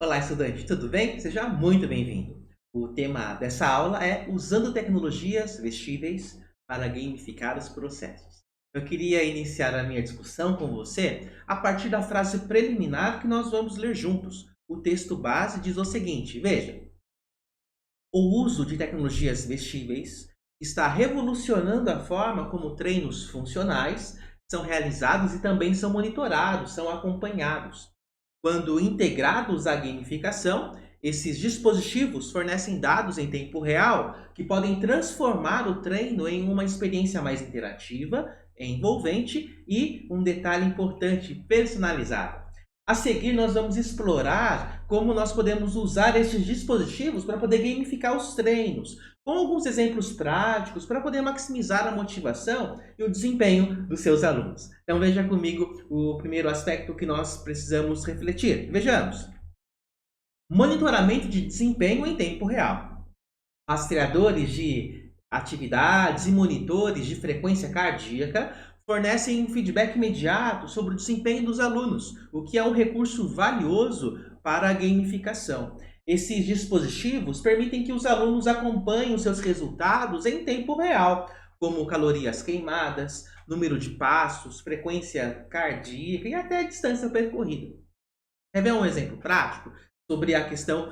Olá, estudante, tudo bem? Seja muito bem-vindo. O tema dessa aula é usando tecnologias vestíveis para gamificar os processos. Eu queria iniciar a minha discussão com você a partir da frase preliminar que nós vamos ler juntos. O texto base diz o seguinte: veja, o uso de tecnologias vestíveis está revolucionando a forma como treinos funcionais são realizados e também são monitorados, são acompanhados. Quando integrados à gamificação, esses dispositivos fornecem dados em tempo real que podem transformar o treino em uma experiência mais interativa, envolvente e, um detalhe importante, personalizada. A seguir, nós vamos explorar como nós podemos usar esses dispositivos para poder gamificar os treinos, com alguns exemplos práticos para poder maximizar a motivação e o desempenho dos seus alunos. Então veja comigo o primeiro aspecto que nós precisamos refletir. Vejamos. Monitoramento de desempenho em tempo real. Rastreadores de atividades e monitores de frequência cardíaca fornecem um feedback imediato sobre o desempenho dos alunos, o que é um recurso valioso para a gamificação. Esses dispositivos permitem que os alunos acompanhem os seus resultados em tempo real, como calorias queimadas, número de passos, frequência cardíaca e até distância percorrida. Quer ver um exemplo prático sobre a questão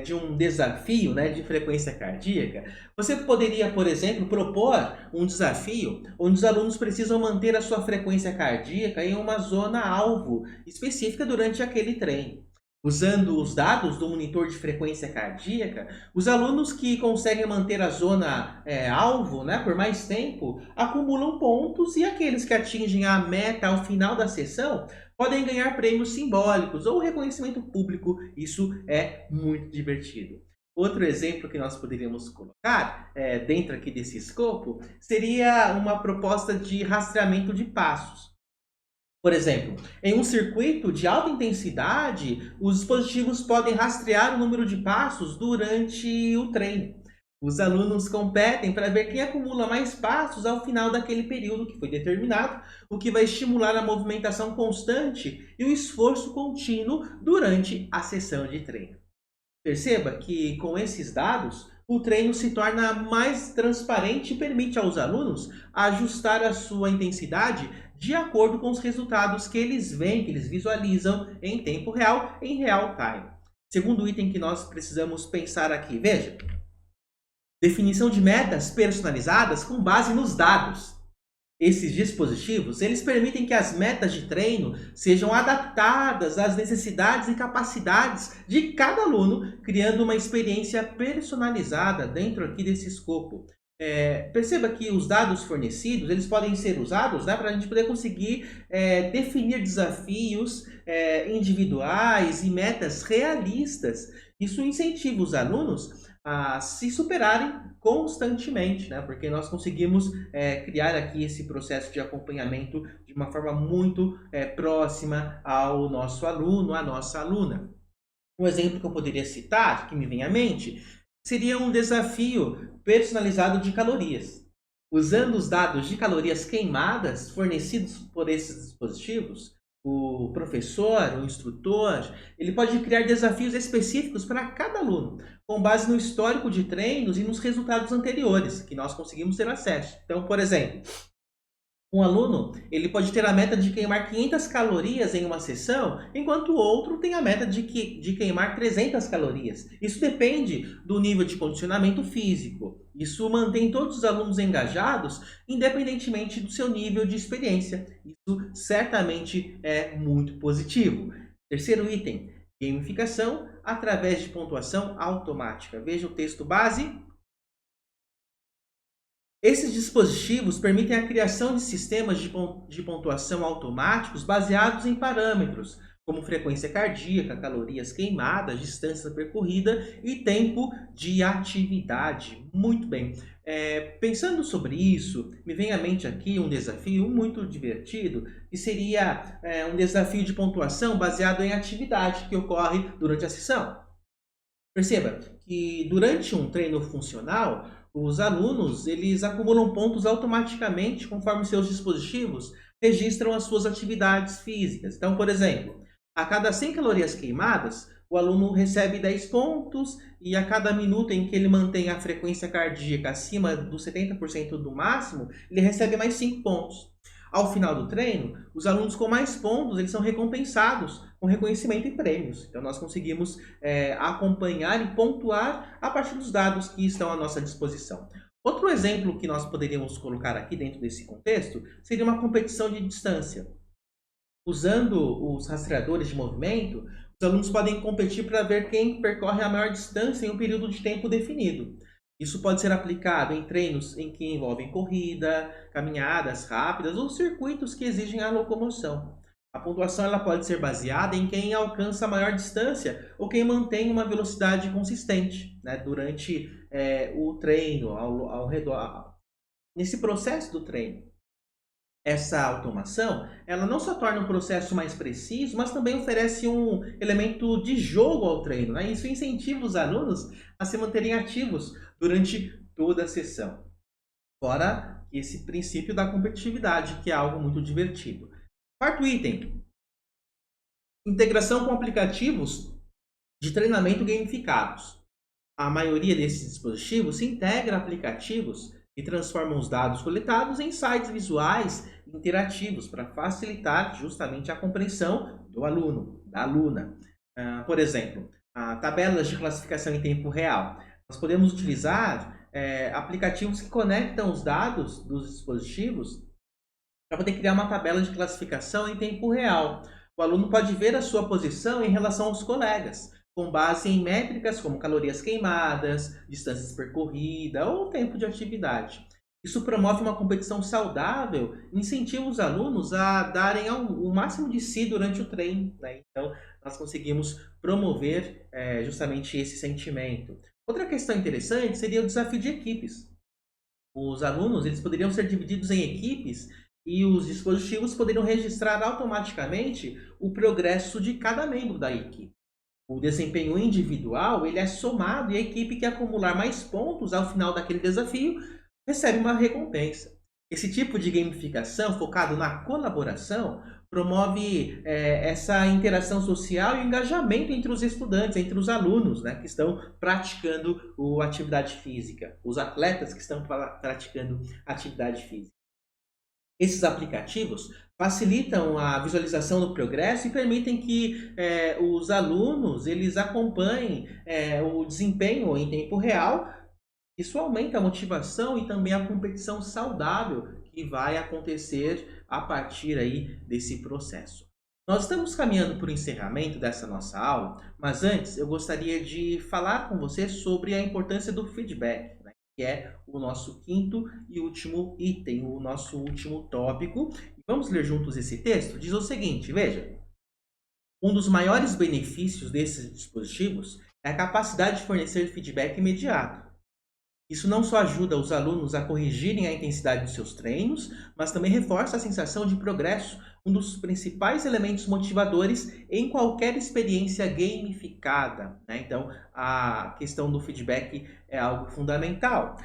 de um desafio, né, de frequência cardíaca? Você poderia, por exemplo, propor um desafio onde os alunos precisam manter a sua frequência cardíaca em uma zona alvo específica durante aquele treino. Usando os dados do monitor de frequência cardíaca, os alunos que conseguem manter a zona alvo, né, por mais tempo acumulam pontos, e aqueles que atingem a meta ao final da sessão podem ganhar prêmios simbólicos ou reconhecimento público. Isso é muito divertido. Outro exemplo que nós poderíamos colocar dentro aqui desse escopo seria uma proposta de rastreamento de passos. Por exemplo, em um circuito de alta intensidade, os dispositivos podem rastrear o número de passos durante o treino. Os alunos competem para ver quem acumula mais passos ao final daquele período que foi determinado, o que vai estimular a movimentação constante e o esforço contínuo durante a sessão de treino. Perceba que, com esses dados, o treino se torna mais transparente e permite aos alunos ajustar a sua intensidade de acordo com os resultados que eles veem, que eles visualizam em tempo real, em real time. Segundo item que nós precisamos pensar aqui, veja: definição de metas personalizadas com base nos dados. Esses dispositivos, eles permitem que as metas de treino sejam adaptadas às necessidades e capacidades de cada aluno, criando uma experiência personalizada dentro aqui desse escopo. Perceba que os dados fornecidos, eles podem ser usados, né, para a gente poder conseguir definir desafios individuais e metas realistas. Isso incentiva os alunos a se superarem constantemente, né? Porque nós conseguimos criar aqui esse processo de acompanhamento de uma forma muito próxima ao nosso aluno, à nossa aluna. Um exemplo que eu poderia citar, que me vem à mente, seria um desafio personalizado de calorias. Usando os dados de calorias queimadas fornecidos por esses dispositivos, o professor, o instrutor, ele pode criar desafios específicos para cada aluno, com base no histórico de treinos e nos resultados anteriores que nós conseguimos ter acesso. Então, por exemplo, um aluno, ele pode ter a meta de queimar 500 calorias em uma sessão, enquanto o outro tem a meta de queimar 300 calorias. Isso depende do nível de condicionamento físico. Isso mantém todos os alunos engajados, independentemente do seu nível de experiência. Isso certamente é muito positivo. Terceiro item, gamificação através de pontuação automática. Veja o texto base. Esses dispositivos permitem a criação de sistemas de pontuação automáticos baseados em parâmetros, como frequência cardíaca, calorias queimadas, distância percorrida e tempo de atividade. Muito bem. Pensando sobre isso, me vem à mente aqui um desafio muito divertido, que seria um desafio de pontuação baseado em atividade que ocorre durante a sessão. Perceba que durante um treino funcional, os alunos eles acumulam pontos automaticamente conforme seus dispositivos registram as suas atividades físicas. Então, por exemplo, a cada 100 calorias queimadas, o aluno recebe 10 pontos e a cada minuto em que ele mantém a frequência cardíaca acima dos 70% do máximo, ele recebe mais 5 pontos. Ao final do treino, os alunos com mais pontos eles são recompensados com reconhecimento e prêmios. Então, nós conseguimos acompanhar e pontuar a partir dos dados que estão à nossa disposição. Outro exemplo que nós poderíamos colocar aqui dentro desse contexto seria uma competição de distância. Usando os rastreadores de movimento, os alunos podem competir para ver quem percorre a maior distância em um período de tempo definido. Isso pode ser aplicado em treinos em que envolvem corrida, caminhadas rápidas ou circuitos que exigem a locomoção. A pontuação ela pode ser baseada em quem alcança a maior distância ou quem mantém uma velocidade consistente, né, durante o treino, ao redor, nesse processo do treino. Essa automação, ela não só torna o processo mais preciso, mas também oferece um elemento de jogo ao treino, né? Isso incentiva os alunos a se manterem ativos durante toda a sessão. Fora esse princípio da competitividade, que é algo muito divertido. Quarto item, integração com aplicativos de treinamento gamificados. A maioria desses dispositivos se integra a aplicativos e transformam os dados coletados em sites visuais interativos para facilitar justamente a compreensão do aluno, da aluna. Por exemplo, tabelas de classificação em tempo real. Nós podemos utilizar aplicativos que conectam os dados dos dispositivos para poder criar uma tabela de classificação em tempo real. O aluno pode ver a sua posição em relação aos colegas, com base em métricas como calorias queimadas, distâncias percorridas ou tempo de atividade. Isso promove uma competição saudável e incentiva os alunos a darem o máximo de si durante o treino, né? Então, nós conseguimos promover justamente esse sentimento. Outra questão interessante seria o desafio de equipes. Os alunos eles poderiam ser divididos em equipes e os dispositivos poderiam registrar automaticamente o progresso de cada membro da equipe. O desempenho individual ele é somado e a equipe que acumular mais pontos ao final daquele desafio recebe uma recompensa. Esse tipo de gamificação focado na colaboração promove essa interação social e o engajamento entre os estudantes, entre os alunos, né, que estão praticando a atividade física, os atletas que estão praticando atividade física. Esses aplicativos facilitam a visualização do progresso e permitem que os alunos eles acompanhem o desempenho em tempo real. Isso aumenta a motivação e também a competição saudável que vai acontecer a partir aí desse processo. Nós estamos caminhando para o encerramento dessa nossa aula, mas antes eu gostaria de falar com você sobre a importância do feedback, né, que é o nosso quinto e último item, o nosso último tópico. Vamos ler juntos esse texto? Diz o seguinte, veja. Um dos maiores benefícios desses dispositivos é a capacidade de fornecer feedback imediato. Isso não só ajuda os alunos a corrigirem a intensidade dos seus treinos, mas também reforça a sensação de progresso, um dos principais elementos motivadores em qualquer experiência gamificada, né? Então, a questão do feedback é algo fundamental.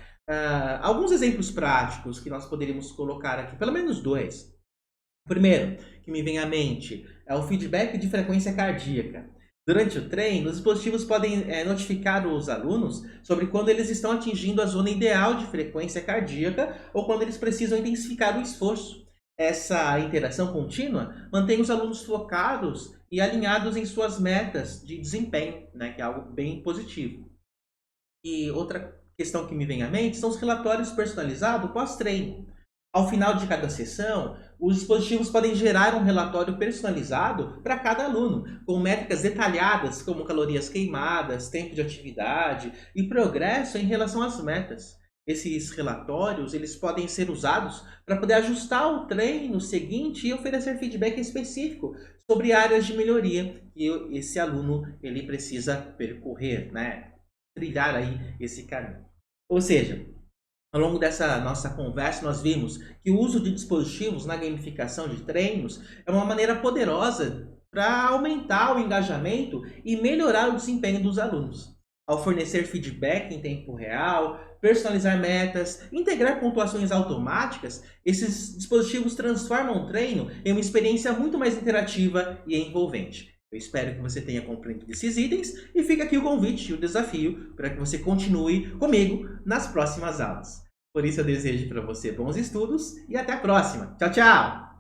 Alguns exemplos práticos que nós poderíamos colocar aqui, pelo menos dois. O primeiro que me vem à mente é o feedback de frequência cardíaca. Durante o treino, os dispositivos podem notificar os alunos sobre quando eles estão atingindo a zona ideal de frequência cardíaca ou quando eles precisam intensificar o esforço. Essa interação contínua mantém os alunos focados e alinhados em suas metas de desempenho, né, que é algo bem positivo. E outra questão que me vem à mente são os relatórios personalizados pós-treino. Ao final de cada sessão, os dispositivos podem gerar um relatório personalizado para cada aluno, com métricas detalhadas como calorias queimadas, tempo de atividade e progresso em relação às metas. Esses relatórios eles podem ser usados para poder ajustar o treino seguinte e oferecer feedback específico sobre áreas de melhoria que esse aluno ele precisa percorrer, né? Trilhar aí esse caminho. Ou seja, ao longo dessa nossa conversa, nós vimos que o uso de dispositivos na gamificação de treinos é uma maneira poderosa para aumentar o engajamento e melhorar o desempenho dos alunos. Ao fornecer feedback em tempo real, personalizar metas, integrar pontuações automáticas, esses dispositivos transformam o treino em uma experiência muito mais interativa e envolvente. Eu espero que você tenha compreendido esses itens e fica aqui o convite e o desafio para que você continue comigo nas próximas aulas. Por isso eu desejo para você bons estudos e até a próxima. Tchau, tchau!